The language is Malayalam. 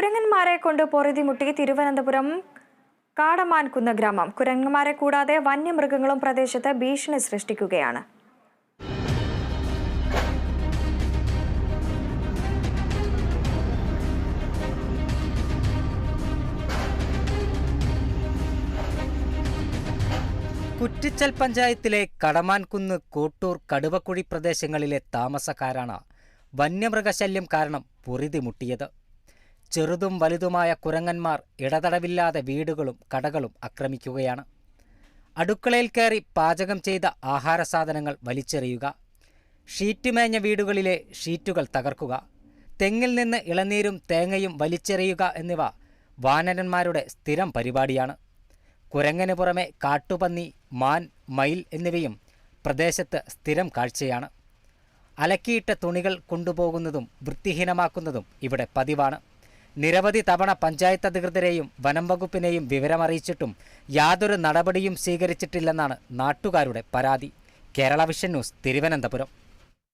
കുരങ്ങന്മാരെ കൊണ്ട് പൊറുതിമുട്ടി തിരുവനന്തപുരം കാടമാൻകുന്ന് ഗ്രാമം. കുരങ്ങന്മാരെ കൂടാതെ വന്യമൃഗങ്ങളും പ്രദേശത്ത് ഭീഷണി സൃഷ്ടിക്കുകയാണ്. കുറ്റിച്ചൽ പഞ്ചായത്തിലെ കടമാൻകുന്ന്, കോട്ടൂർ, കടുവക്കുഴി പ്രദേശങ്ങളിലെ താമസക്കാരാണ് വന്യമൃഗശല്യം കാരണം പൊറുതിമുട്ടിയത്. ചെറുതും വലുതുമായ കുരങ്ങന്മാർ ഇടതടവില്ലാതെ വീടുകളും കടകളും ആക്രമിക്കുകയാണ്. അടുക്കളയിൽ കയറി പാചകം ചെയ്ത ആഹാര സാധനങ്ങൾ വലിച്ചെറിയുക, ഷീറ്റ് മേഞ്ഞ വീടുകളിലെ ഷീറ്റുകൾ തകർക്കുക, തെങ്ങിൽ നിന്ന് ഇളനീരും തേങ്ങയും വലിച്ചെറിയുക എന്നിവ വാനരന്മാരുടെ സ്ഥിരം പരിപാടിയാണ്. കുരങ്ങന് പുറമെ കാട്ടുപന്നി, മാൻ, മയിൽ എന്നിവയും പ്രദേശത്ത് സ്ഥിരം കാഴ്ചയാണ്. അലക്കിയിട്ട തുണികൾ കൊണ്ടുപോകുന്നതും വൃത്തിഹീനമാക്കുന്നതും ഇവിടെ പതിവാണ്. നിരവധി തവണ പഞ്ചായത്ത് അധികൃതരെയും വനം വകുപ്പിനെയും വിവരമറിയിച്ചിട്ടും യാതൊരു നടപടിയും സ്വീകരിച്ചിട്ടില്ലെന്നാണ് നാട്ടുകാരുടെ പരാതി. Kerala vision news, Thiruvananthapuram.